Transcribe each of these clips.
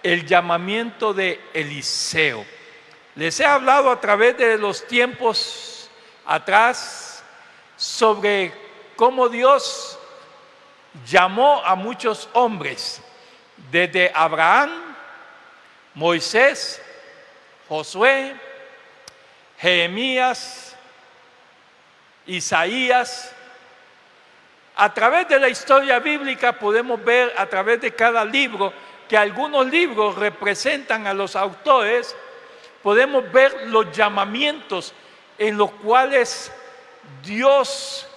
el llamamiento de Eliseo. Les he hablado a través de los tiempos atrás sobre cómo Dios llamó a muchos hombres, desde Abraham, Moisés, Josué, Jeremías, Isaías. A través de la historia bíblica podemos ver a través de cada libro que algunos libros representan a los autores. Podemos ver los llamamientos en los cuales Dios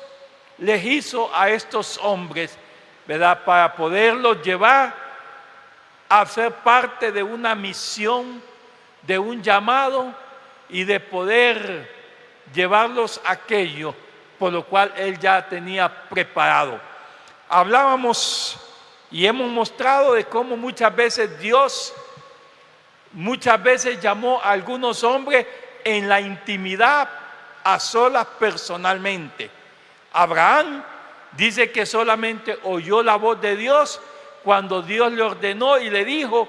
les hizo a estos hombres, ¿verdad? Para poderlos llevar a ser parte de una misión, de un llamado y de poder llevarlos a aquello por lo cual Él ya tenía preparado. Hablábamos y hemos mostrado de cómo muchas veces Dios llamó a algunos hombres en la intimidad, a solas personalmente. Abraham dice que solamente oyó la voz de Dios cuando Dios le ordenó y le dijo: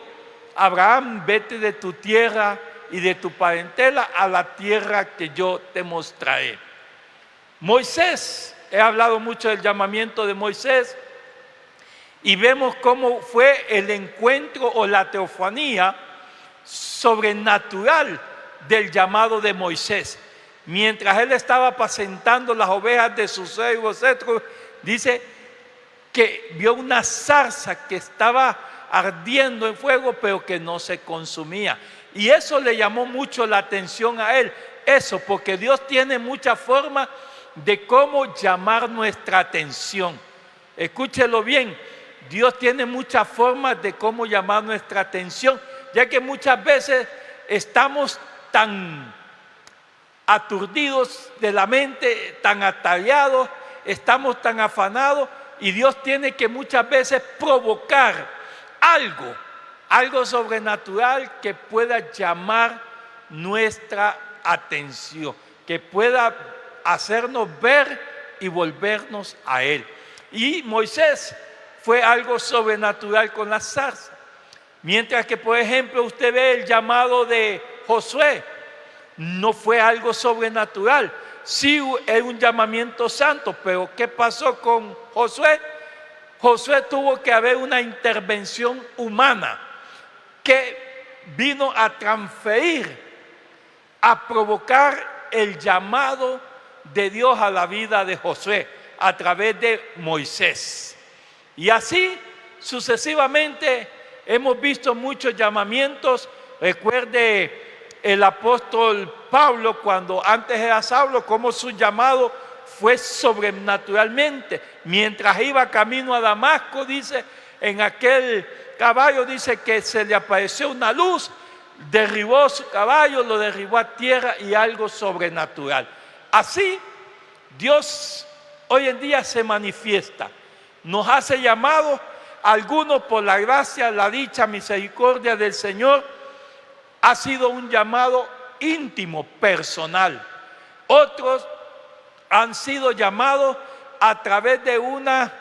Abraham, vete de tu tierra y de tu parentela a la tierra que yo te mostraré. Moisés, he hablado mucho del llamamiento de Moisés y vemos cómo fue el encuentro o la teofanía sobrenatural del llamado de Moisés. Mientras él estaba apacentando las ovejas de su suegro Jetro, dice que vio una zarza que estaba ardiendo en fuego, pero que no se consumía. Y eso le llamó mucho la atención a él. Eso, porque Dios tiene muchas formas de cómo llamar nuestra atención. Escúchelo bien, Dios tiene muchas formas de cómo llamar nuestra atención, ya que muchas veces estamos tan aturdidos de la mente, tan atareados, estamos tan afanados, y Dios tiene que muchas veces provocar algo sobrenatural que pueda llamar nuestra atención, que pueda hacernos ver y volvernos a Él. Y Moisés fue algo sobrenatural con la zarza. Mientras que, por ejemplo, usted ve el llamado de Josué, no fue algo sobrenatural. Sí, es un llamamiento santo, pero ¿qué pasó con Josué? Josué tuvo que haber una intervención humana que vino a transferir, a provocar el llamado de Dios a la vida de Josué a través de Moisés. Y así sucesivamente hemos visto muchos llamamientos. Recuerde el apóstol Pablo, cuando antes era Saulo, cómo su llamado fue sobrenaturalmente. Mientras iba camino a Damasco, dice, en aquel caballo, dice que se le apareció una luz, derribó su caballo, lo derribó a tierra, y algo sobrenatural. Así Dios hoy en día se manifiesta, nos hace llamado, algunos por la gracia, la dicha, misericordia del Señor, ha sido un llamado íntimo, personal. Otros han sido llamados a través de una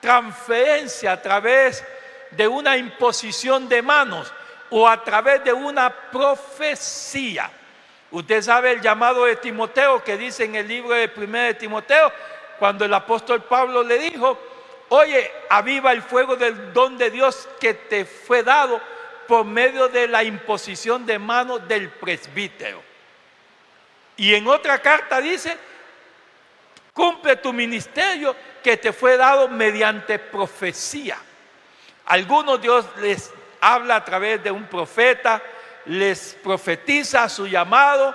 transferencia, a través de una imposición de manos o a través de una profecía. Usted sabe el llamado de Timoteo, que dice en el libro de 1 de Timoteo, cuando el apóstol Pablo le dijo: oye, aviva el fuego del don de Dios que te fue dado por medio de la imposición de manos del presbítero. Y en otra carta dice: cumple tu ministerio que te fue dado mediante profecía. Algunos Dios les habla a través de un profeta, les profetiza su llamado,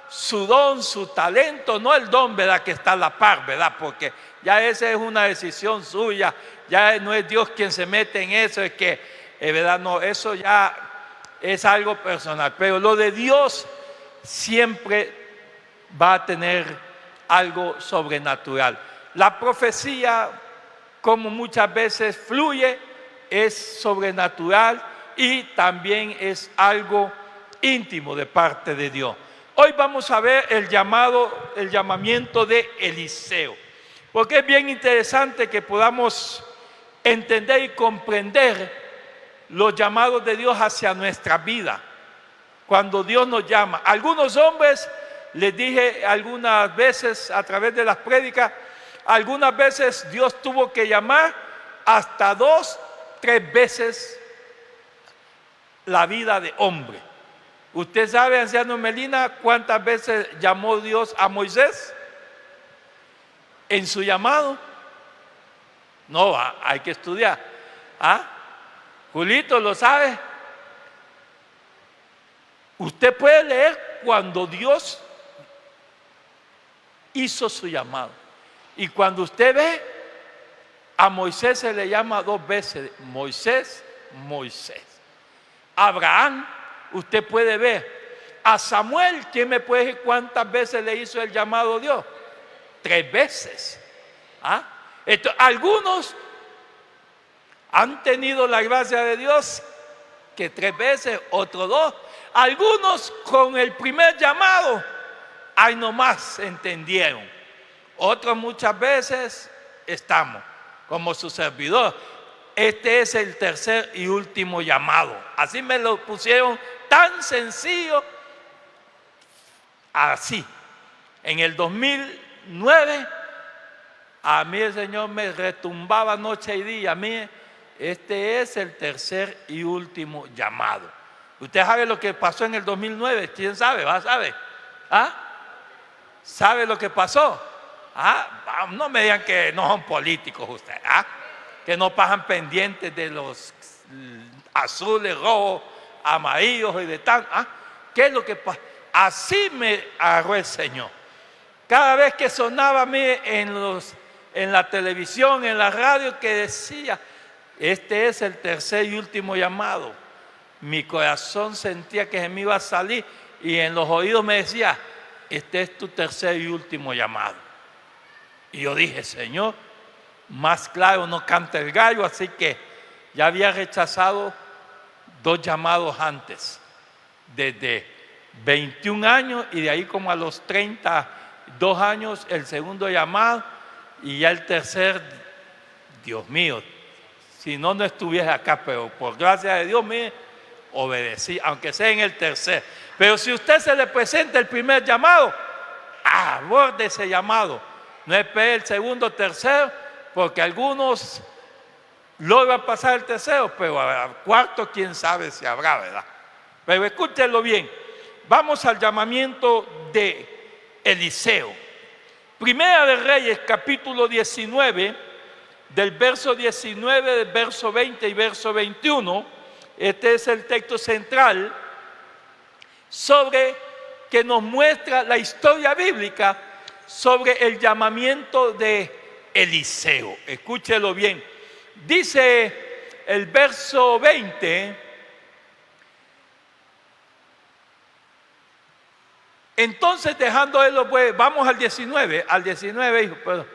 su don, su talento, no el don, ¿verdad?, que está a la par, ¿verdad?, porque ya esa es una decisión suya, ya no es Dios quien se mete en eso, es que, ¿verdad?, no, eso ya es algo personal, pero lo de Dios siempre va a tener algo sobrenatural. La profecía, como muchas veces fluye, es sobrenatural y también es algo íntimo de parte de Dios. Hoy vamos a ver el llamamiento de Eliseo, porque es bien interesante que podamos entender y comprender los llamados de Dios hacia nuestra vida. Cuando Dios nos llama. Algunos hombres, les dije algunas veces a través de las prédicas, algunas veces Dios tuvo que llamar hasta 2, 3 veces la vida de hombre. ¿Usted sabe, anciano Melina, cuántas veces llamó Dios a Moisés en su llamado? No, hay que estudiar. Julito, ¿lo sabe? Usted puede leer cuando Dios hizo su llamado. Y cuando usted ve, a Moisés se le llama 2 veces, Moisés, Moisés. Abraham, usted puede ver. A Samuel, ¿quién me puede decir cuántas veces le hizo el llamado Dios? 3 veces. Entonces, algunos han tenido la gracia de Dios que 3 veces, otros 2. Algunos con el primer llamado, ahí nomás entendieron. Otros muchas veces estamos como su servidor. Este es el tercer y último llamado. Así me lo pusieron tan sencillo. Así. En el 2009, a mí el Señor me retumbaba noche y día. A mí, este es el tercer y último llamado. ¿Usted sabe lo que pasó en el 2009? ¿Quién sabe? ¿Sabe? ¿Sabe lo que pasó? No me digan que no son políticos ustedes, que no pasan pendientes de los azules, rojos, amarillos y de tal. ¿Qué es lo que pasa? Así me agarró el Señor. Cada vez que sonaba a mí en la televisión, en la radio, que decía, este es el tercer y último llamado, mi corazón sentía que se me iba a salir y en los oídos me decía, este es tu tercer y último llamado. Y yo dije, Señor, más claro no canta el gallo, así que ya había rechazado 2 llamados antes, desde 21 años y de ahí como a los 32 años el segundo llamado y ya el tercer, Dios mío, si no estuviese acá, pero por gracia de Dios me obedecí, aunque sea en el tercer. Pero si usted se le presenta el primer llamado, aborde ese llamado. No espere el segundo, tercero, porque algunos logran pasar el tercero, pero al cuarto quién sabe si habrá, ¿verdad? Pero escúchenlo bien. Vamos al llamamiento de Eliseo. Primera de Reyes, capítulo 19, del verso 19, del verso 20 y verso 21. Este es el texto central que nos muestra la historia bíblica sobre el llamamiento de Eliseo. Escúchelo bien. Dice el verso 20: entonces dejando él los bueyes, vamos al 19, hijo, perdón.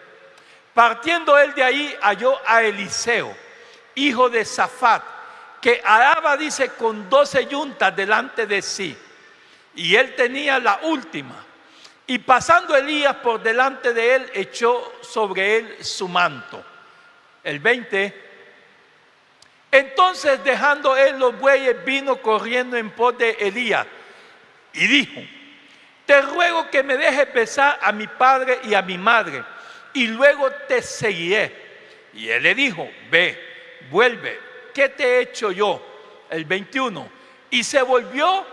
Partiendo él de ahí, halló a Eliseo, hijo de Safat, que araba, dice, con 12 yuntas delante de sí, y él tenía la última. Y pasando Elías por delante de él, echó sobre él su manto. El 20. Entonces, dejando él los bueyes, vino corriendo en pos de Elías y dijo: te ruego que me dejes besar a mi padre y a mi madre, y luego te seguiré. Y él le dijo: ve, vuelve, ¿qué te he hecho yo? El 21. Y se volvió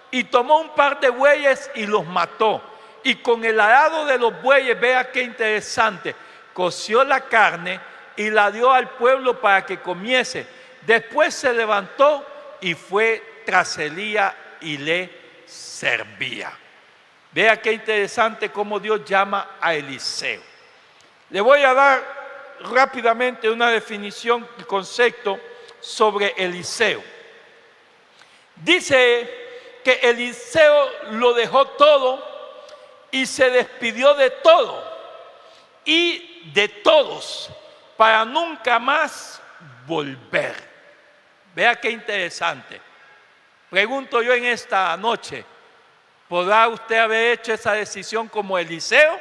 y tomó un par de bueyes y los mató. Y con el arado de los bueyes, vea qué interesante, coció la carne y la dio al pueblo para que comiese. Después se levantó y fue tras Elías y le servía. Vea qué interesante cómo Dios llama a Eliseo. Le voy a dar rápidamente una definición y concepto sobre Eliseo. Dice que Eliseo lo dejó todo y se despidió de todo y de todos para nunca más volver. Vea qué interesante. Pregunto yo en esta noche, ¿podrá usted haber hecho esa decisión como Eliseo?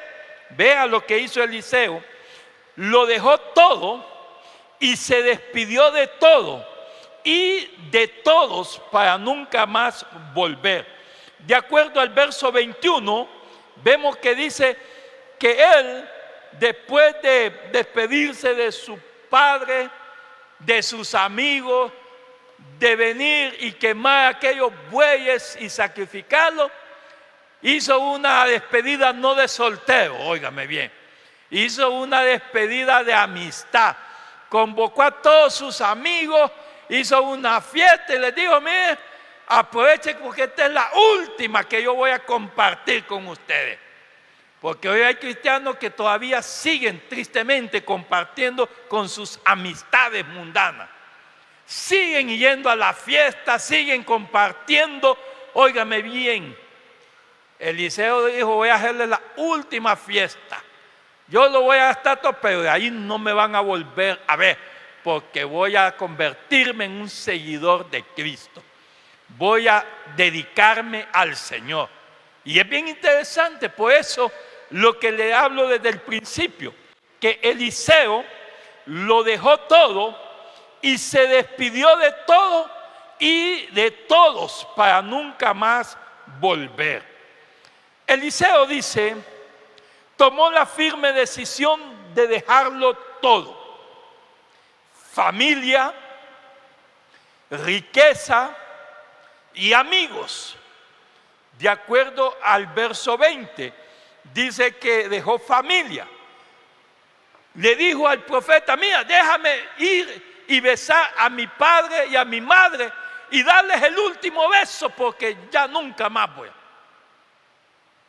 Vea lo que hizo Eliseo. Lo dejó todo y se despidió de todo y de todos para nunca más volver. De acuerdo al verso 21, vemos que dice que él, después de despedirse de su padre, de sus amigos, de venir y quemar aquellos bueyes y sacrificarlos, hizo una despedida no de soltero, óigame bien, hizo una despedida de amistad. Convocó a todos sus amigos, hizo una fiesta y les dijo: mire, aprovechen porque esta es la última que yo voy a compartir con ustedes. Porque hoy hay cristianos que todavía siguen tristemente compartiendo con sus amistades mundanas. Siguen yendo a la fiesta, siguen compartiendo. Óigame bien, Eliseo dijo: voy a hacerle la última fiesta. Yo lo voy a gastar todo, pero de ahí no me van a volver a ver, porque voy a convertirme en un seguidor de Cristo. Voy a dedicarme al Señor. Y es bien interesante, por eso lo que le hablo desde el principio, que Eliseo lo dejó todo y se despidió de todo y de todos para nunca más volver. Eliseo dice, tomó la firme decisión de dejarlo todo: familia, riqueza y amigos. De acuerdo al verso 20, dice que dejó familia. Le dijo al profeta: mira, déjame ir y besar a mi padre y a mi madre y darles el último beso, porque ya nunca más voy.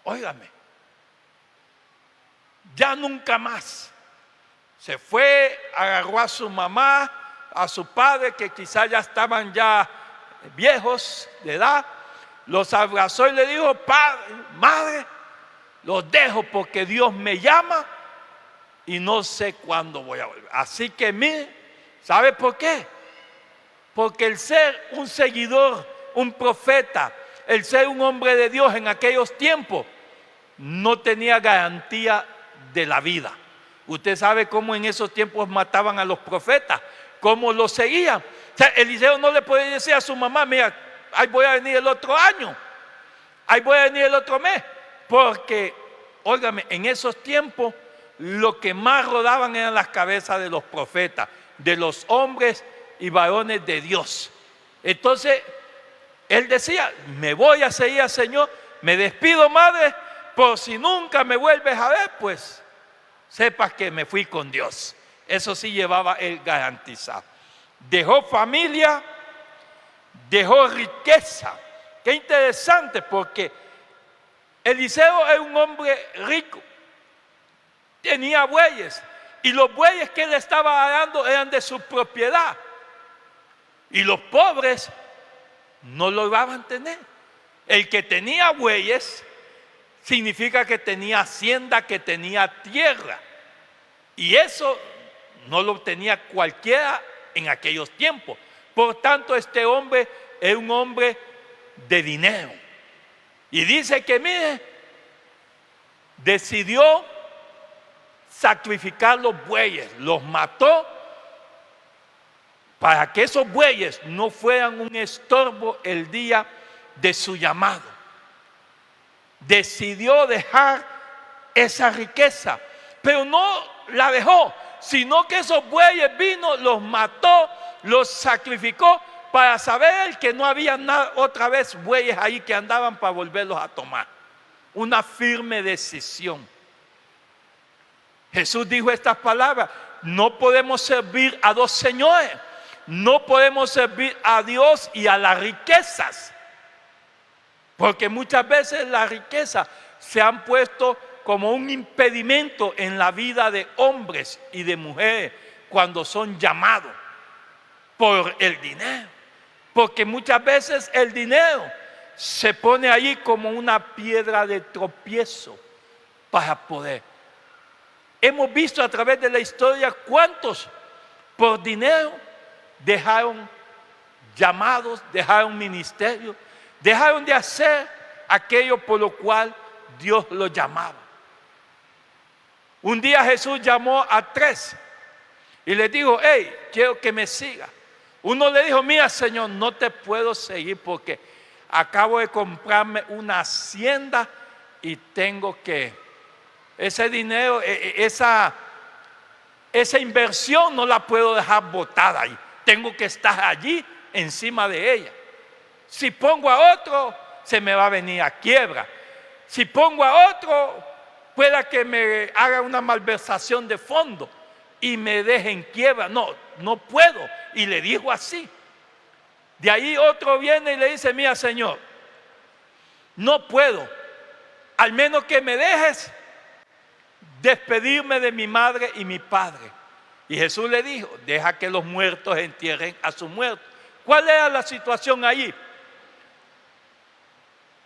Óigame, ya nunca más. Se fue, agarró a su mamá, a su padre, que quizás ya estaban ya viejos de edad, los abrazó y le dijo: padre, madre, los dejo porque Dios me llama y no sé cuándo voy a volver. Así que mire, ¿sabe por qué? Porque el ser un seguidor, un profeta, el ser un hombre de Dios en aquellos tiempos, no tenía garantía de la vida. Usted sabe cómo en esos tiempos mataban a los profetas, cómo los seguían. O sea, Eliseo no le podía decir a su mamá: mira, ahí voy a venir el otro año, ahí voy a venir el otro mes, porque, óigame, en esos tiempos lo que más rodaban eran las cabezas de los profetas, de los hombres y varones de Dios. Entonces, él decía: me voy a seguir al Señor, me despido, madre, por si nunca me vuelves a ver, pues sepas que me fui con Dios. Eso sí llevaba él garantizado. Dejó familia, dejó riqueza. Qué interesante, porque Eliseo era un hombre rico, tenía bueyes, y los bueyes que él estaba dando eran de su propiedad, y los pobres no lo iban a tener. El que tenía bueyes significa que tenía hacienda, que tenía tierra, y eso no lo tenía cualquiera en aquellos tiempos. Por tanto, este hombre es un hombre de dinero. Y dice que, mire, decidió sacrificar los bueyes, los mató para que esos bueyes no fueran un estorbo el día de su llamado. Decidió dejar esa riqueza, pero no la dejó, sino que esos bueyes vino, los mató, los sacrificó, para saber que no había otra vez bueyes ahí que andaban para volverlos a tomar. Una firme decisión. Jesús dijo estas palabras: no podemos servir a dos señores, no podemos servir a Dios y a las riquezas, porque muchas veces las riquezas se han puesto como un impedimento en la vida de hombres y de mujeres cuando son llamados por el dinero. Porque muchas veces el dinero se pone ahí como una piedra de tropiezo para poder. Hemos visto a través de la historia cuántos por dinero dejaron llamados, dejaron ministerios, dejaron de hacer aquello por lo cual Dios los llamaba. Un día Jesús llamó a 3 y les dijo: hey, quiero que me siga. Uno le dijo, mira Señor, no te puedo seguir porque acabo de comprarme una hacienda y tengo que, ese dinero, esa inversión no la puedo dejar botada ahí. Tengo que estar allí encima de ella. Si pongo a otro, se me va a venir a quiebra. Si pongo a otro, pueda que me haga una malversación de fondo y me deje en quiebra. No puedo. Y le dijo así. De ahí otro viene y le dice, mira Señor, no puedo, al menos que me dejes despedirme de mi madre y mi padre. Y Jesús le dijo, deja que los muertos entierren a sus muertos. ¿Cuál era la situación allí?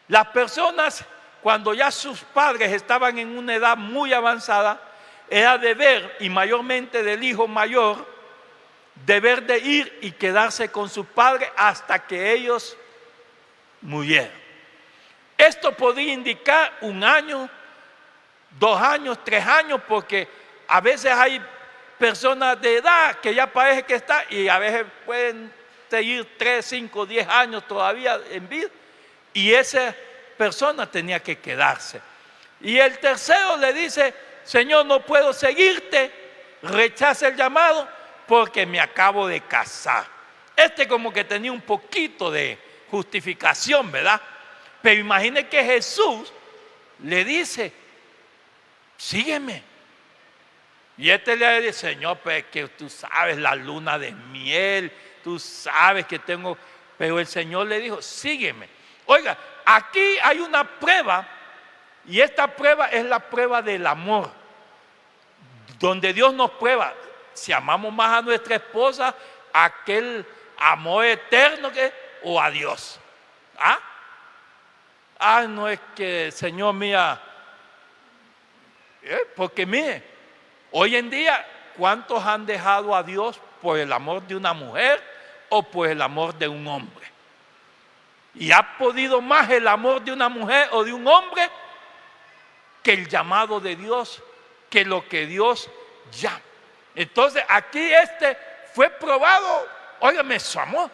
Las personas, cuando ya sus padres estaban en una edad muy avanzada, era deber, y mayormente del hijo mayor, deber de ir y quedarse con sus padres hasta que ellos murieran. Esto podía indicar 1 año, 2 años, 3 años, porque a veces hay personas de edad que ya parece que están y a veces pueden seguir 3, 5, 10 años todavía en vida, y esa persona tenía que quedarse. Y el tercero le dice, Señor, no puedo seguirte, rechaza el llamado porque me acabo de casar. Este como que tenía un poquito de justificación, ¿verdad? Pero imagine que Jesús le dice, sígueme. Y este le dice, Señor, pues que tú sabes la luna de miel, tú sabes que tengo, pero el Señor le dijo, sígueme. Oiga, aquí hay una prueba, y esta prueba es la prueba del amor, donde Dios nos prueba si amamos más a nuestra esposa, aquel amor eterno o a Dios. No es que, Señor, mía, porque mire, hoy en día, ¿cuántos han dejado a Dios por el amor de una mujer o por el amor de un hombre? Y ha podido más el amor de una mujer o de un hombre que el llamado de Dios, que lo que Dios llama. Entonces aquí fue probado, óigame, su amor.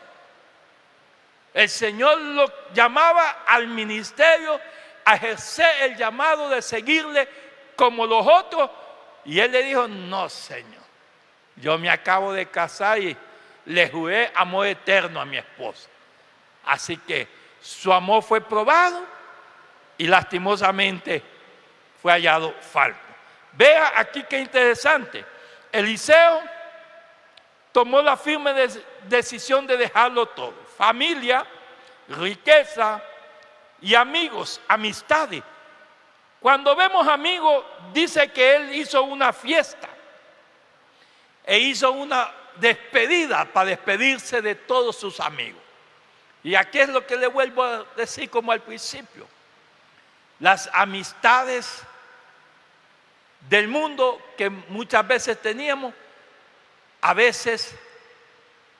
El Señor lo llamaba al ministerio, a ejercer el llamado de seguirle como los otros. Y él le dijo, no Señor, yo me acabo de casar y le juré amor eterno a mi esposa. Así que su amor fue probado y lastimosamente fue hallado falto. Vea aquí qué interesante. Eliseo tomó la firme decisión de dejarlo todo. Familia, riqueza y amigos, amistades. Cuando vemos amigos, dice que él hizo una fiesta e hizo una despedida para despedirse de todos sus amigos. Y aquí es lo que le vuelvo a decir como al principio. Las amistades del mundo que muchas veces teníamos, a veces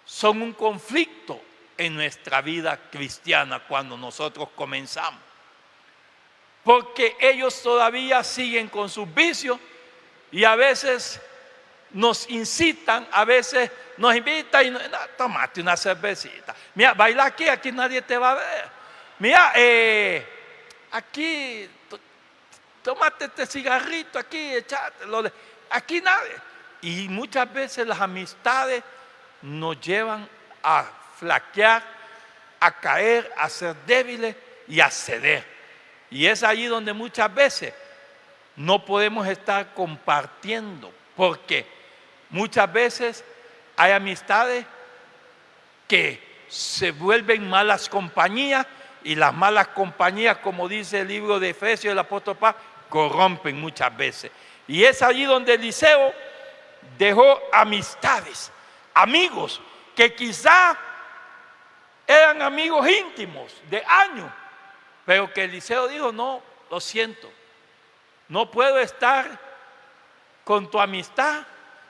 son un conflicto en nuestra vida cristiana cuando nosotros comenzamos. Porque ellos todavía siguen con sus vicios y a veces nos incitan, a veces nos invitan y tómate una cervecita. Mira, baila aquí nadie te va a ver. Mira, aquí, tómate este cigarrito aquí, echátelo. Aquí nadie. Y muchas veces las amistades nos llevan a flaquear, a caer, a ser débiles y a ceder. Y es allí donde muchas veces no podemos estar compartiendo, porque muchas veces hay amistades que se vuelven malas compañías, y las malas compañías, como dice el libro de Efesios del apóstol Pablo, corrompen muchas veces. Y es allí donde Eliseo dejó amistades, amigos que quizá eran amigos íntimos de años, pero que Eliseo dijo, no, lo siento, no puedo estar con tu amistad,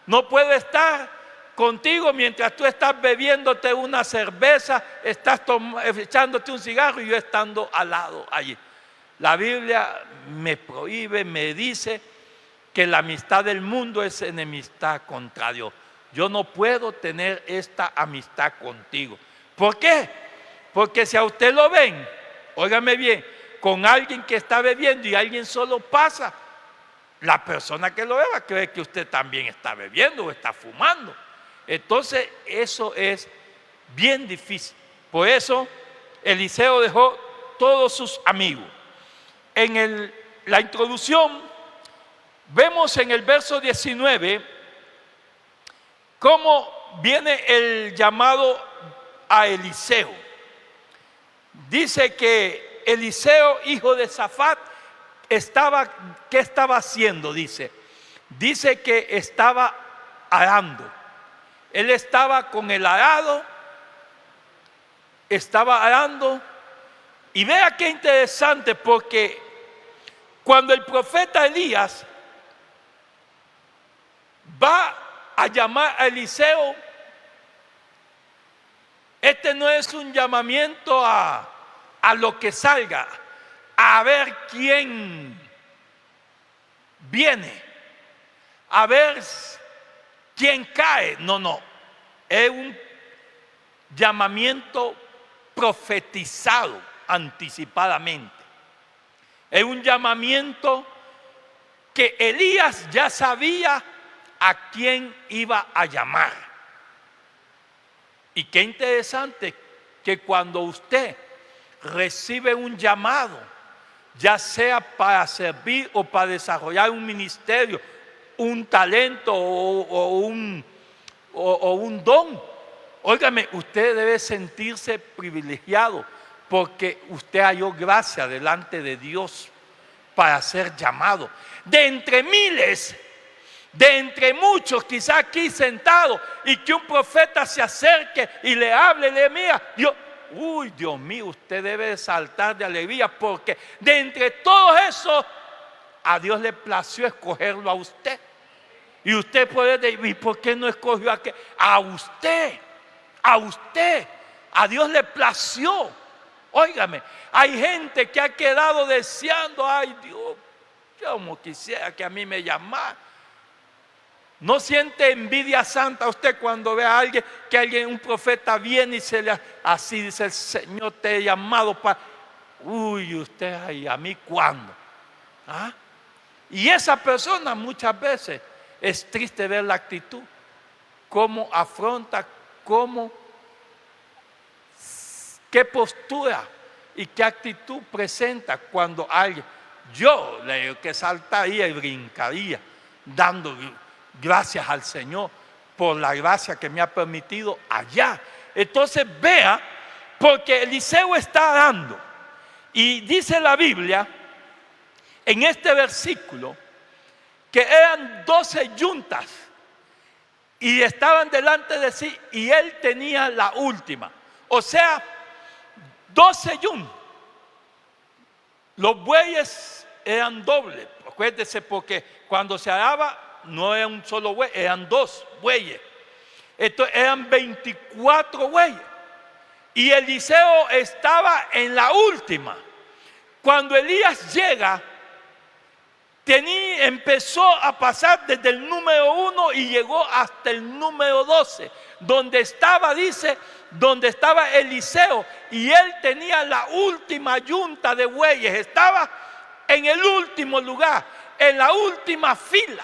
no puedo estar contigo mientras tú estás bebiéndote una cerveza, estás echándote un cigarro y yo estando al lado allí. La Biblia me prohíbe, me dice que la amistad del mundo es enemistad contra Dios. yo no puedo tener esta amistad contigo. ¿Por qué? Porque si a usted lo ven, óigame bien, con alguien que está bebiendo y alguien solo pasa, la persona que lo ve va a creer que usted también está bebiendo o está fumando. Entonces eso es bien difícil. Por eso Eliseo dejó todos sus amigos. En la introducción vemos en el verso 19 cómo viene el llamado a Eliseo. Dice que Eliseo, hijo de Safat, ¿qué estaba haciendo? Dice que estaba arando. Él estaba con el arado, estaba arando. Y vea qué interesante, porque cuando el profeta Elías va a llamar a Eliseo, este no es un llamamiento a lo que salga, a ver quién viene, a ver quién cae. No, es un llamamiento profetizado anticipadamente. Es un llamamiento que Elías ya sabía a quién iba a llamar. Y qué interesante que cuando usted recibe un llamado, ya sea para servir o para desarrollar un ministerio, un talento o un don, óigame, usted debe sentirse privilegiado porque usted halló gracia delante de Dios para ser llamado. De entre miles, de entre muchos, quizá aquí sentados, y que un profeta se acerque y le hable, le mira, Dios mío, usted debe saltar de alegría, porque de entre todos esos, a Dios le plació escogerlo a usted. Y usted puede decir, ¿y por qué no escogió a qué? A usted, a Dios le plació. Óigame, hay gente que ha quedado deseando, ay Dios, yo como quisiera que a mí me llamara. ¿No siente envidia santa usted cuando ve a alguien, un profeta viene y así dice, el Señor te he llamado para... usted, ay, ¿a mí cuándo? ¿Ah? Y esa persona muchas veces es triste ver la actitud, cómo afronta, qué postura y qué actitud presenta cuando alguien... Yo le digo que saltaría y brincaría, dando gracias al Señor por la gracia que me ha permitido allá. Entonces vea, porque Eliseo está dando, y dice la Biblia en este versículo que eran 12 yuntas y estaban delante de sí, y él tenía la última. O sea, 12 yuntas. Los bueyes eran dobles, acuérdese, porque cuando se araba no era un solo buey, eran 2 bueyes. Entonces eran 24 bueyes. Y Eliseo estaba en la última. Cuando Elías llega, empezó a pasar desde el número 1 y llegó hasta el número 12, donde estaba Eliseo, y él tenía la última yunta de bueyes, estaba en el último lugar, en la última fila.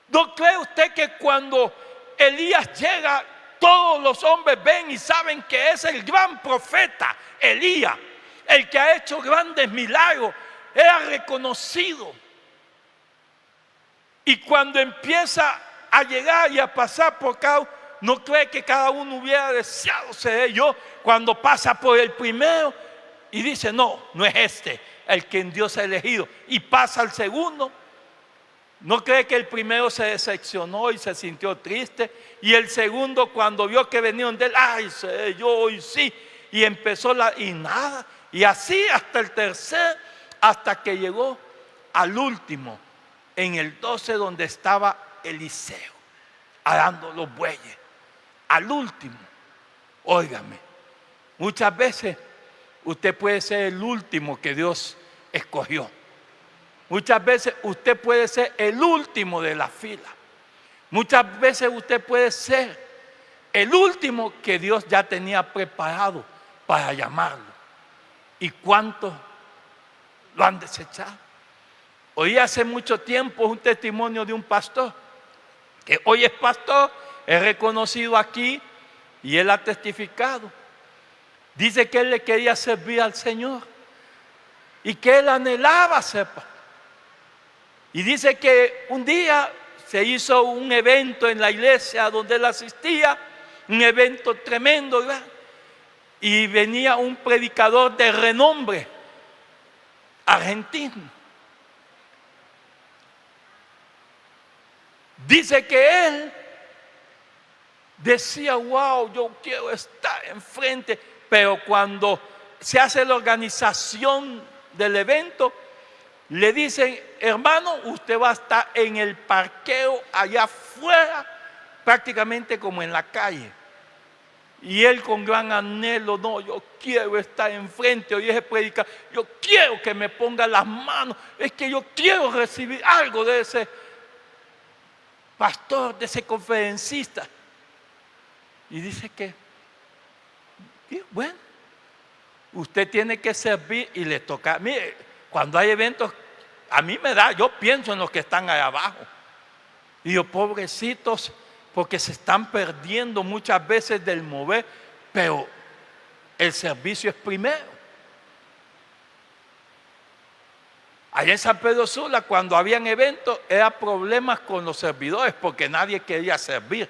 ¿No cree usted que cuando Elías llega, todos los hombres ven y saben que es el gran profeta Elías, el que ha hecho grandes milagros? Era reconocido. Y cuando empieza a llegar y a pasar por cada uno, ¿no cree que cada uno hubiera deseado ser yo cuando pasa por el primero y dice, no es este el que Dios ha elegido, y pasa al segundo? ¿No cree que el primero se decepcionó y se sintió triste? Y el segundo, cuando vio que venían de él, ay, sé yo, y sí, y empezó y nada, y así hasta el tercer, hasta que llegó al último, en el 12, donde estaba Eliseo, arando los bueyes. Al último. Óigame, muchas veces usted puede ser el último que Dios escogió. Muchas veces usted puede ser el último de la fila. Muchas veces usted puede ser el último que Dios ya tenía preparado para llamarlo. ¿Y cuántos lo han desechado? Oí hace mucho tiempo un testimonio de un pastor, que hoy es pastor, es reconocido aquí y él ha testificado. Dice que él le quería servir al Señor y que él anhelaba ser pastor. Y dice que un día se hizo un evento en la iglesia donde él asistía, un evento tremendo, ¿verdad? Y venía un predicador de renombre argentino. Dice que él decía, wow, yo quiero estar enfrente, pero cuando se hace la organización del evento, le dicen, hermano, usted va a estar en el parqueo allá afuera, prácticamente como en la calle. Y él con gran anhelo, no, yo quiero estar enfrente, oye ese predicador, yo quiero que me ponga las manos, es que yo quiero recibir algo de ese pastor, de ese conferencista. Y dice que, bueno, usted tiene que servir y le toca. Mire, cuando hay eventos, a mí me da, yo pienso en los que están allá abajo. Y yo, pobrecitos, porque se están perdiendo muchas veces del mover, pero el servicio es primero. Allá en San Pedro Sula, cuando habían eventos, era problemas con los servidores, porque nadie quería servir.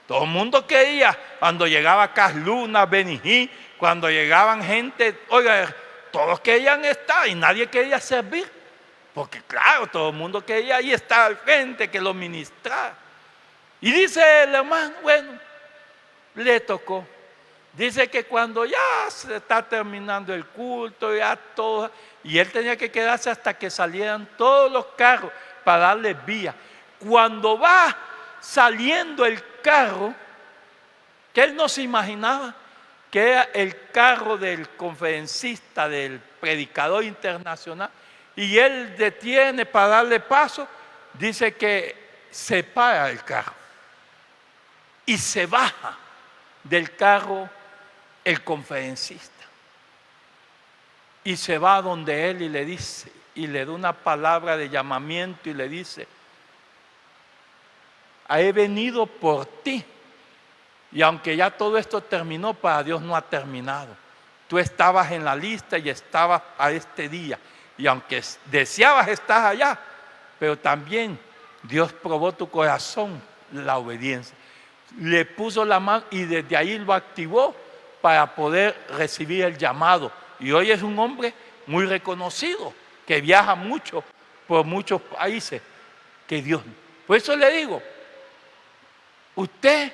Todo el mundo quería, cuando llegaba Cas Luna, Benijí, cuando llegaban gente, oiga, todos querían estar y nadie quería servir. Porque claro, todo el mundo quería ahí estar al frente, que lo ministrara. Y dice el hermano, bueno, le tocó. Dice que cuando ya se está terminando el culto, ya todo, y él tenía que quedarse hasta que salieran todos los carros para darle vía. Cuando va saliendo el carro, que él no se imaginaba que era el carro del conferencista, del predicador internacional, y él detiene para darle paso, dice que se para el carro y se baja del carro el conferencista y se va donde él y le dice, y le da una palabra de llamamiento y le dice, he venido por ti, y aunque ya todo esto terminó, para Dios no ha terminado. Tú estabas en la lista y estabas a este día, y aunque deseabas estar allá, pero también Dios probó tu corazón, la obediencia. Le puso la mano y desde ahí lo activó para poder recibir el llamado. Y hoy es un hombre muy reconocido, que viaja mucho por muchos países, que Dios. Por eso le digo, usted,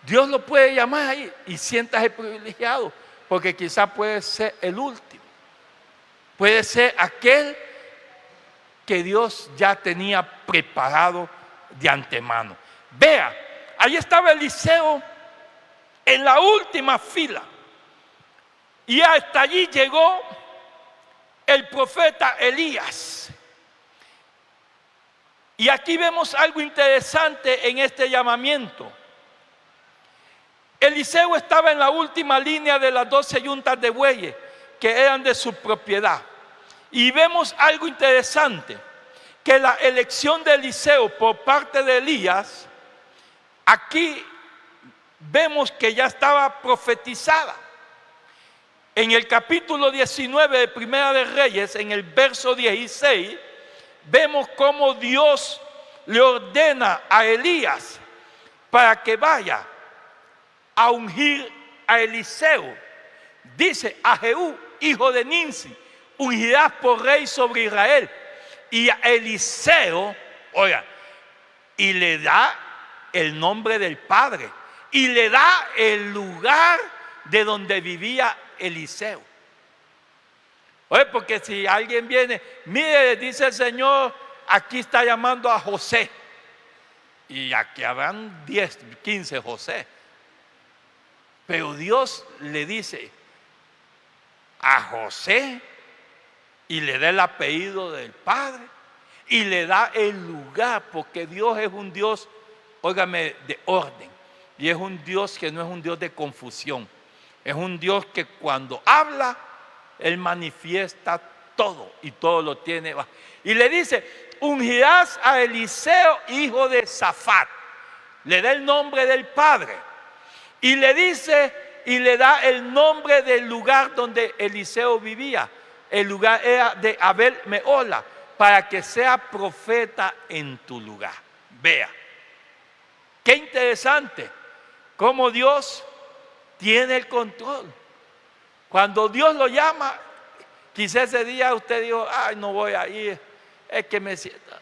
Dios lo puede llamar ahí y siéntase privilegiado, porque quizá puede ser el último. Puede ser aquel que Dios ya tenía preparado de antemano. Vea, ahí estaba Eliseo en la última fila. Y hasta allí llegó el profeta Elías. Y aquí vemos algo interesante en este llamamiento. Eliseo estaba en la última línea de las 12 yuntas de bueyes que eran de su propiedad. Y vemos algo interesante, que la elección de Eliseo por parte de Elías, aquí vemos que ya estaba profetizada. En el capítulo 19 de Primera de Reyes, en el verso 16, vemos cómo Dios le ordena a Elías para que vaya a ungir a Eliseo. Dice, a Jehú, hijo de Nimsi, ungirás por rey sobre Israel. Y a Eliseo, oiga, y le da el nombre del padre, y le da el lugar de donde vivía Eliseo. Oye, porque si alguien viene, mire, dice el Señor, aquí está llamando a José, y aquí habrán 10, 15 José, pero Dios le dice a José, y le da el apellido del padre, y le da el lugar, porque Dios es un Dios óigame, de orden. Y es un Dios que no es un Dios de confusión. Es un Dios que cuando habla, Él manifiesta todo y todo lo tiene. Y le dice, ungirás a Eliseo, hijo de Safat. Le da el nombre del padre. Y le dice, y le da el nombre del lugar donde Eliseo vivía. El lugar era de Abel Mehola, para que sea profeta en tu lugar. Vea, qué interesante cómo Dios tiene el control. Cuando Dios lo llama, quizás ese día usted dijo, ay, no voy a ir, es que me siento.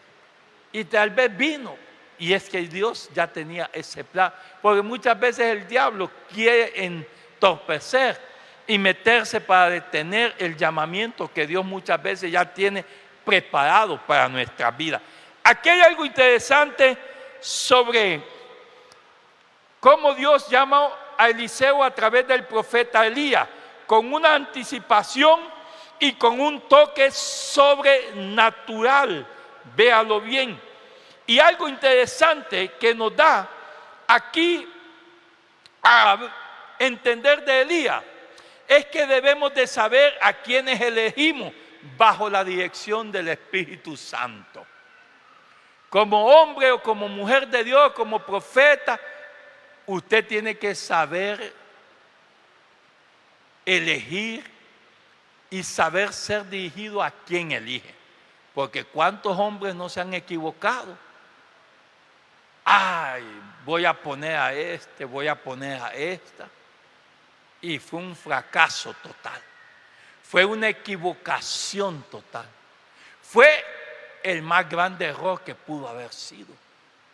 Y tal vez vino. Y es que Dios ya tenía ese plan. Porque muchas veces el diablo quiere entorpecer y meterse para detener el llamamiento que Dios muchas veces ya tiene preparado para nuestra vida. Aquí hay algo interesante sobre cómo Dios llama a Eliseo a través del profeta Elías, con una anticipación y con un toque sobrenatural. Véalo bien. Y algo interesante que nos da aquí a entender de Elías es que debemos de saber a quienes elegimos bajo la dirección del Espíritu Santo. Como hombre o como mujer de Dios, como profeta, usted tiene que saber elegir y saber ser dirigido a quien elige. Porque ¿cuántos hombres no se han equivocado? Ay, voy a poner a este, voy a poner a esta. Y fue un fracaso total. Fue una equivocación total. Fue el más grande error que pudo haber sido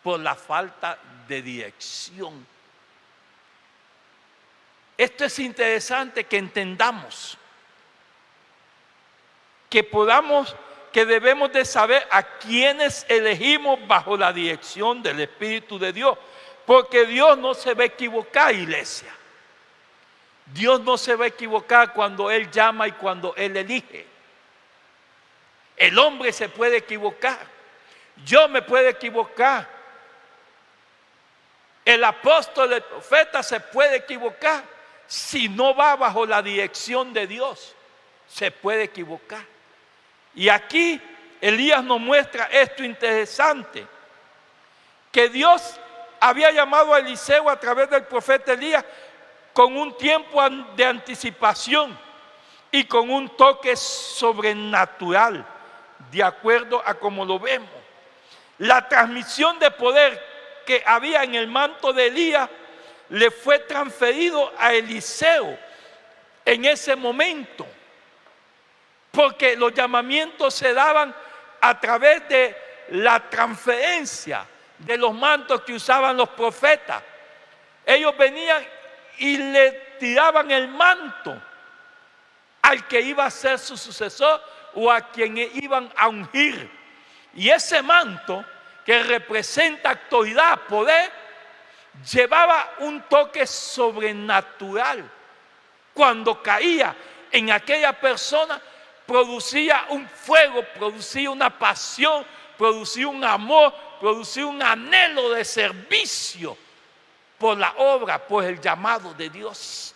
por la falta de dirección. Esto es interesante que entendamos, que debemos de saber a quienes elegimos bajo la dirección del Espíritu de Dios, porque Dios no se va a equivocar, iglesia. Dios no se va a equivocar cuando Él llama y cuando Él elige. El hombre se puede equivocar, yo me puedo equivocar, el apóstol, el profeta se puede equivocar. Si no va bajo la dirección de Dios, se puede equivocar. Y aquí Elías nos muestra esto interesante, que Dios había llamado a Eliseo a través del profeta Elías con un tiempo de anticipación y con un toque sobrenatural, de acuerdo a como lo vemos. La transmisión de poder que había en el manto de Elías le fue transferido a Eliseo en ese momento, porque los llamamientos se daban a través de la transferencia de los mantos que usaban los profetas. Ellos venían y le tiraban el manto al que iba a ser su sucesor o a quien iban a ungir. Y ese manto, que representa autoridad, poder, llevaba un toque sobrenatural. Cuando caía en aquella persona, producía un fuego, producía una pasión, producía un amor, producía un anhelo de servicio por la obra, por el llamado de Dios.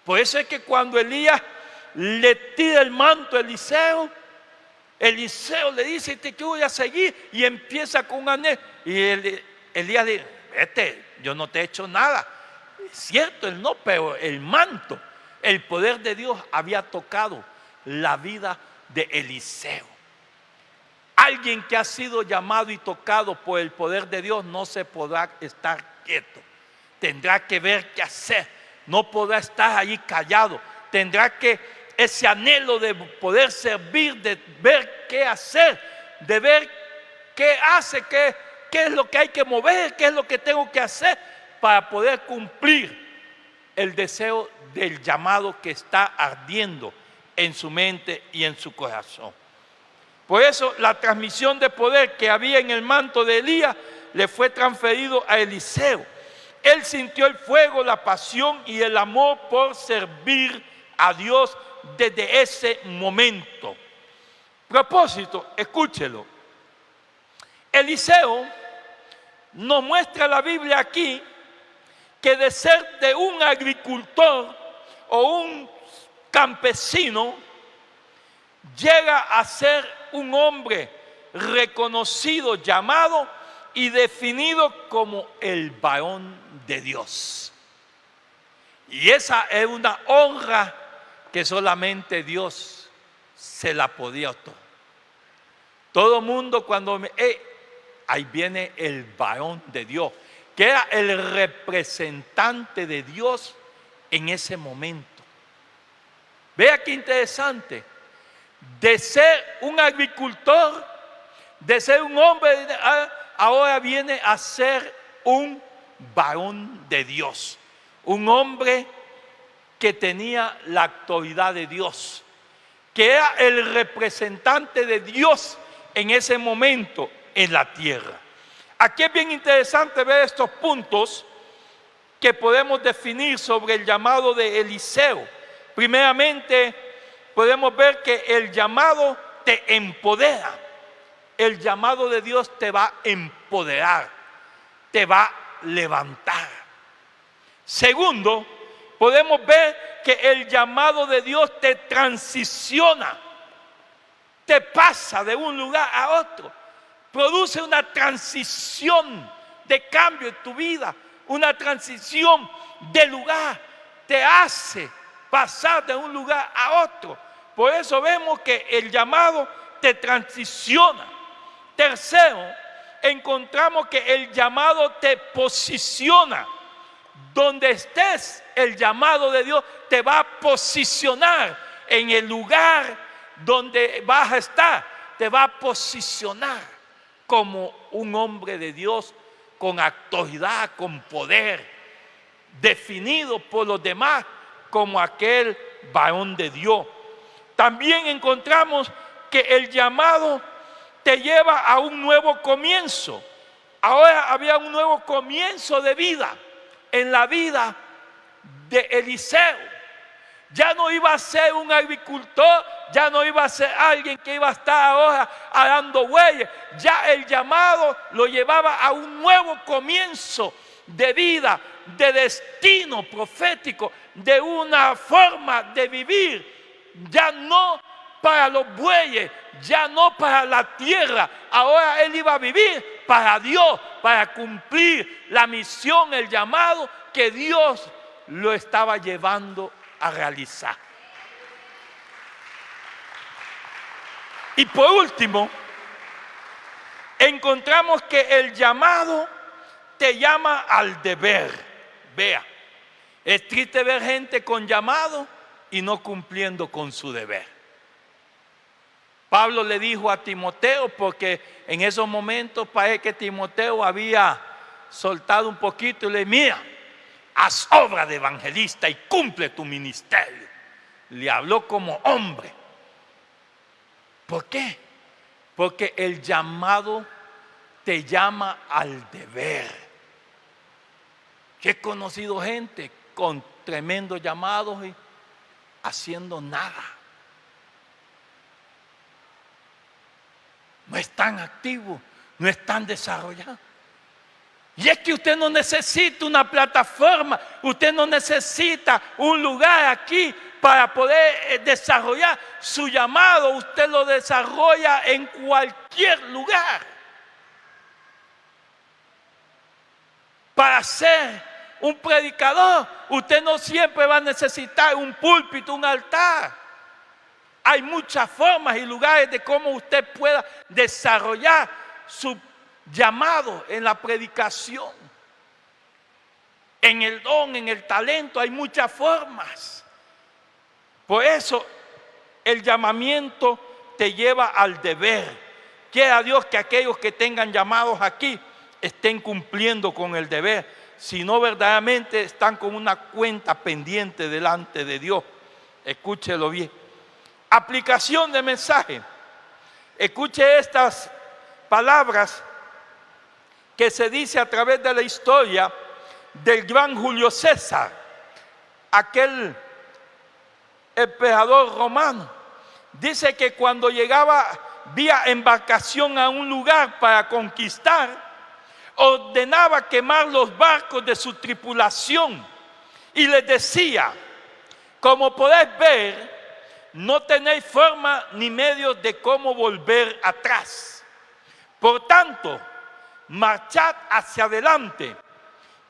Por eso es que cuando Elías le tira el manto a Eliseo, Eliseo le dice, te voy a seguir, y empieza con un anhelo. Y Elías le dice, vete, yo no te he hecho nada. Es cierto, él no, pero el manto, el poder de Dios había tocado la vida de Eliseo. Alguien que ha sido llamado y tocado por el poder de Dios no se podrá estar quieto. Tendrá que ver qué hacer. No podrá estar ahí callado. Tendrá que ese anhelo de poder servir, de ver qué hacer, de ver qué hace, qué es lo que hay que mover, qué es lo que tengo que hacer para poder cumplir el deseo del llamado que está ardiendo en su mente y en su corazón. Por eso la transmisión de poder que había en el manto de Elías le fue transferido a Eliseo. Él sintió el fuego, la pasión y el amor por servir a Dios desde ese momento. Propósito, escúchelo. Eliseo nos muestra la Biblia aquí que de ser de un agricultor o un campesino, llega a ser un hombre reconocido, llamado y definido como el varón de Dios. Y esa es una honra que solamente Dios se la podía otorgar. Todo mundo cuando ahí viene el varón de Dios, que era el representante de Dios en ese momento. Vea qué interesante. De ser un agricultor, de ser un hombre, ahora viene a ser un varón de Dios. Un hombre que tenía la autoridad de Dios, que era el representante de Dios en ese momento en la tierra. Aquí es bien interesante ver estos puntos que podemos definir sobre el llamado de Eliseo. Primeramente, podemos ver que el llamado te empodera. El llamado de Dios te va a empoderar, te va a levantar. Segundo, podemos ver que el llamado de Dios te transiciona, te pasa de un lugar a otro, produce una transición de cambio en tu vida, una transición de lugar, te hace pasar de un lugar a otro. Por eso vemos que el llamado te transiciona. Tercero, encontramos que el llamado te posiciona. Donde estés, el llamado de Dios te va a posicionar en el lugar donde vas a estar. Te va a posicionar como un hombre de Dios con autoridad, con poder, definido por los demás como aquel varón de Dios. También encontramos que el llamado te lleva a un nuevo comienzo. Ahora había un nuevo comienzo de vida en la vida de Eliseo. Ya no iba a ser un agricultor, ya no iba a ser alguien que iba a estar ahora arando bueyes. Ya el llamado lo llevaba a un nuevo comienzo de vida, de destino profético, de una forma de vivir. Ya no para los bueyes, ya no para la tierra. Ahora él iba a vivir para Dios, para cumplir la misión, el llamado que Dios lo estaba llevando a realizar. Y por último, encontramos que el llamado te llama al deber. Vea, es triste ver gente con llamado y no cumpliendo con su deber. Pablo le dijo a Timoteo, porque en esos momentos parece que Timoteo había soltado un poquito y le dijo: mira, haz obra de evangelista y cumple tu ministerio. Le habló como hombre. ¿Por qué? Porque el llamado te llama al deber. Yo he conocido gente con tremendos llamados y haciendo nada. No están activos, no están desarrollados. Y es que usted no necesita una plataforma, usted no necesita un lugar aquí para poder desarrollar su llamado. Usted lo desarrolla en cualquier lugar. Para ser un predicador, usted no siempre va a necesitar un púlpito, un altar. Hay muchas formas y lugares de cómo usted pueda desarrollar su llamado en la predicación, en el don, en el talento. Hay muchas formas. Por eso el llamamiento te lleva al deber. Quiera Dios que aquellos que tengan llamados aquí estén cumpliendo con el deber, si no verdaderamente están con una cuenta pendiente delante de Dios. Escúchelo bien. Aplicación de mensaje. Escuche estas palabras que se dice a través de la historia del gran Julio César, aquel emperador romano. Dice que cuando llegaba vía embarcación a un lugar para conquistar, ordenaba quemar los barcos de su tripulación y les decía: como podéis ver, no tenéis forma ni medios de cómo volver atrás. Por tanto, marchad hacia adelante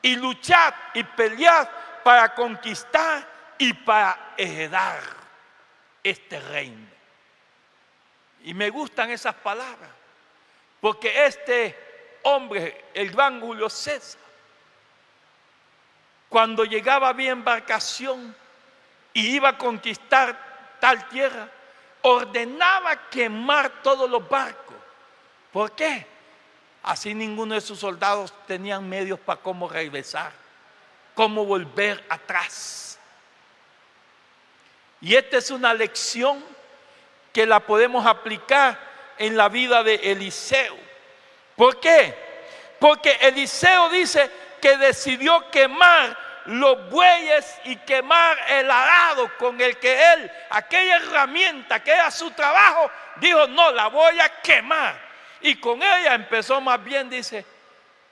y luchad y pelead para conquistar y para heredar este reino. Y me gustan esas palabras, porque este hombre, el gran Julio César, cuando llegaba vía embarcación y iba a conquistar tal tierra, ordenaba quemar todos los barcos. ¿Por qué? Así ninguno de sus soldados tenían medios para cómo regresar, cómo volver atrás. Y esta es una lección que la podemos aplicar en la vida de Eliseo. ¿Por qué? Porque Eliseo dice que decidió quemar los bueyes y quemar el arado con el que él, aquella herramienta que era su trabajo, dijo: no, la voy a quemar. Y con ella empezó más bien, dice,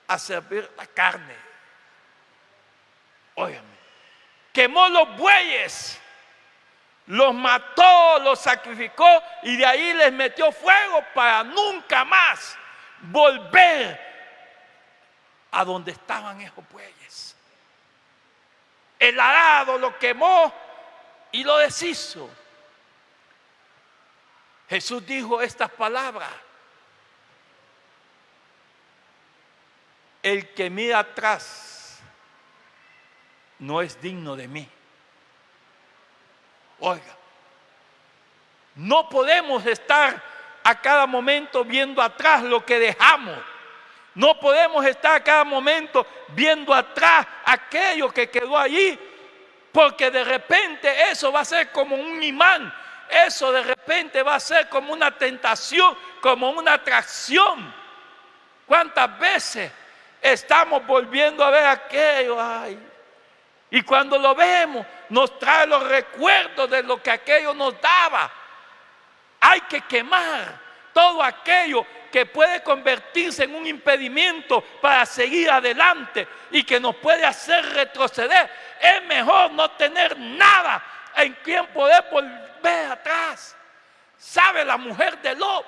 a servir la carne. Óigame, quemó los bueyes, los mató, los sacrificó y de ahí les metió fuego para nunca más volver a donde estaban esos bueyes. El arado lo quemó y lo deshizo. Jesús dijo estas palabras: el que mira atrás no es digno de mí. Oiga, no podemos estar a cada momento viendo atrás lo que dejamos. No podemos estar a cada momento viendo atrás aquello que quedó allí, porque de repente eso va a ser como un imán. Eso de repente va a ser como una tentación, como una atracción. ¿Cuántas veces estamos volviendo a ver aquello? Ay, y cuando lo vemos, nos trae los recuerdos de lo que aquello nos daba. Hay que quemar todo aquello que puede convertirse en un impedimento para seguir adelante y que nos puede hacer retroceder. Es mejor no tener nada en quien poder volver atrás. ¿Sabe? La mujer de Lot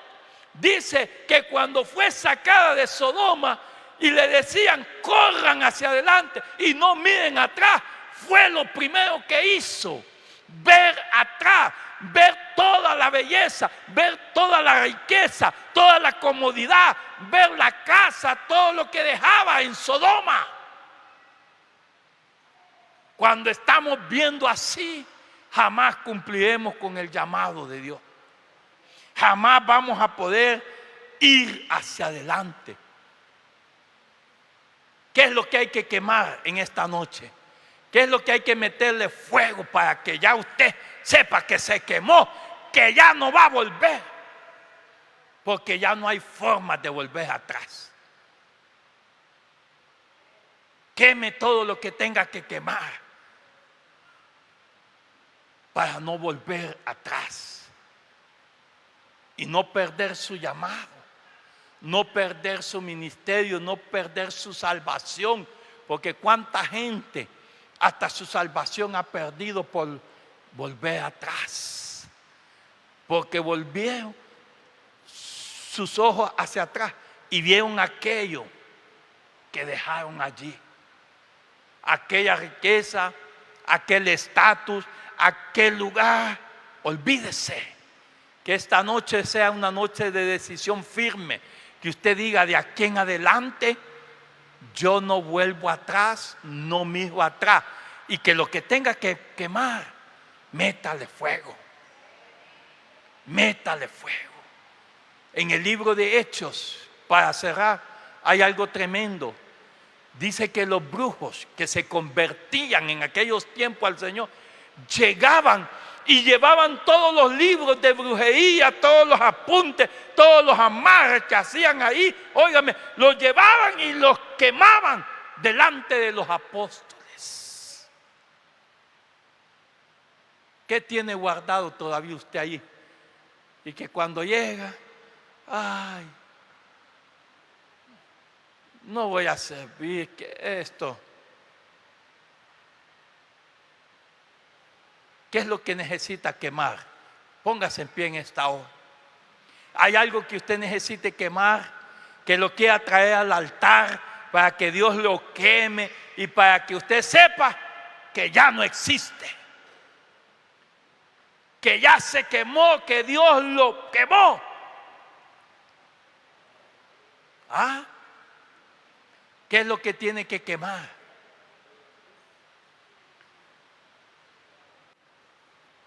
dice que cuando fue sacada de Sodoma y le decían: corran hacia adelante y no miren atrás, fue lo primero que hizo: ver atrás, ver toda la belleza, ver toda la riqueza, toda la comodidad, ver la casa, todo lo que dejaba en Sodoma. Cuando estamos viendo así, jamás cumpliremos con el llamado de Dios. Jamás vamos a poder ir hacia adelante. ¿Qué es lo que hay que quemar en esta noche? ¿Qué es lo que hay que meterle fuego para que ya usted sepa que se quemó, que ya no va a volver? Porque ya no hay forma de volver atrás. Queme todo lo que tenga que quemar para no volver atrás y no perder su llamado, no perder su ministerio, no perder su salvación. Porque cuánta gente hasta su salvación ha perdido por volver atrás, porque volvieron sus ojos hacia atrás y vieron aquello que dejaron allí, aquella riqueza, aquel estatus, aquel lugar. Olvídese. Que esta noche sea una noche de decisión firme, que usted diga: de aquí en adelante yo no vuelvo atrás, no miro atrás, y que lo que tenga que quemar, métale fuego, métale fuego. En el libro de Hechos, para cerrar, hay algo tremendo. Dice que los brujos que se convertían en aquellos tiempos al Señor, llegaban y llevaban todos los libros de brujería, todos los apuntes, todos los amarres que hacían ahí, óigame, los llevaban y los quemaban delante de los apóstoles. ¿Qué tiene guardado todavía usted ahí? Y que cuando llega, ay, no voy a servir, que esto. ¿Qué es lo que necesita quemar? Póngase en pie en esta hora. ¿Hay algo que usted necesite quemar, que lo quiera traer al altar para que Dios lo queme y para que usted sepa que ya no existe? Que ya se quemó, que Dios lo quemó. ¿Ah? ¿Qué es lo que tiene que quemar?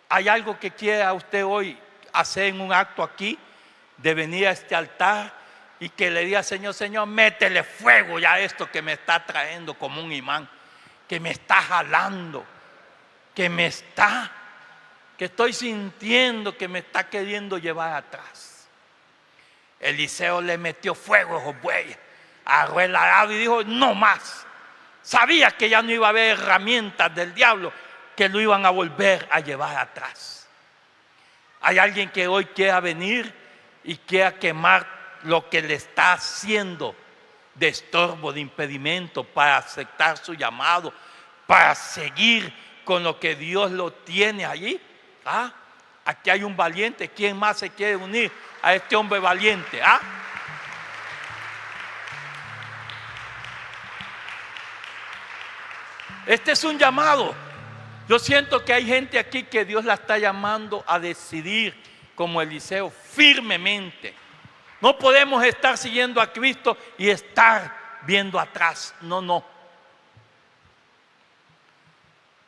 ¿Hay algo que quiera usted hoy hacer en un acto aquí, de venir a este altar y que le diga, Señor, Señor, métele fuego ya a esto que me está trayendo como un imán, que me está jalando, que estoy sintiendo que me está queriendo llevar atrás? Eliseo le metió fuego a esos bueyes, agarró el arado y dijo, no más. Sabía que ya no iba a haber herramientas del diablo que lo iban a volver a llevar atrás. Hay alguien que hoy quiera venir y quiera quemar lo que le está haciendo de estorbo, de impedimento para aceptar su llamado, para seguir con lo que Dios lo tiene allí. ¿Ah? Aquí hay un valiente. ¿Quién más se quiere unir a este hombre valiente? ¿Ah? Este es un llamado. Yo siento que hay gente aquí que Dios la está llamando a decidir como Eliseo firmemente. No podemos estar siguiendo a Cristo y estar viendo atrás. No, no.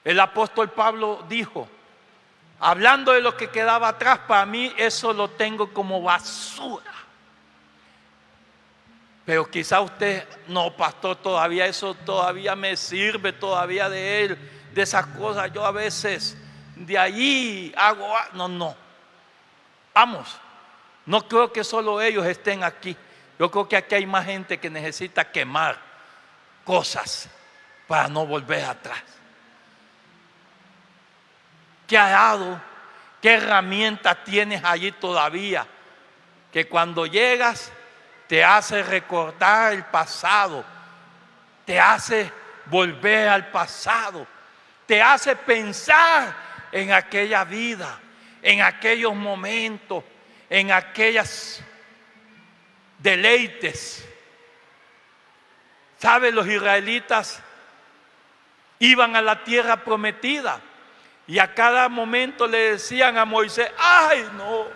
El apóstol Pablo dijo, hablando de lo que quedaba atrás, para mí eso lo tengo como basura. Pero quizá usted, no, pastor, todavía eso todavía me sirve, todavía de él, de esas cosas. Yo a veces de allí hago, no. Vamos, no creo que solo ellos estén aquí. Yo creo que aquí hay más gente que necesita quemar cosas para no volver atrás. ¿Qué ha dado? ¿Qué herramientas tienes allí todavía? Que cuando llegas te hace recordar el pasado, te hace volver al pasado, te hace pensar en aquella vida, en aquellos momentos, en aquellas deleites. ¿Sabe? Los israelitas iban a la tierra prometida y a cada momento le decían a Moisés, ay no,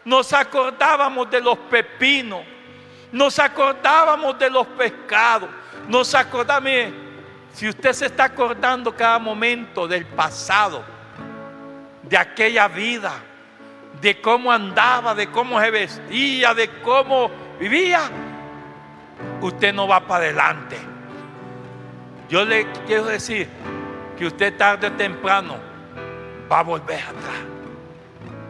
nos acordábamos de los pepinos, nos acordábamos de los pescados, nos acordábamos. Mire, si usted se está acordando cada momento del pasado, de aquella vida, de cómo andaba, de cómo se vestía, de cómo vivía, usted no va para adelante. Yo le quiero decir que usted tarde o temprano va a volver atrás.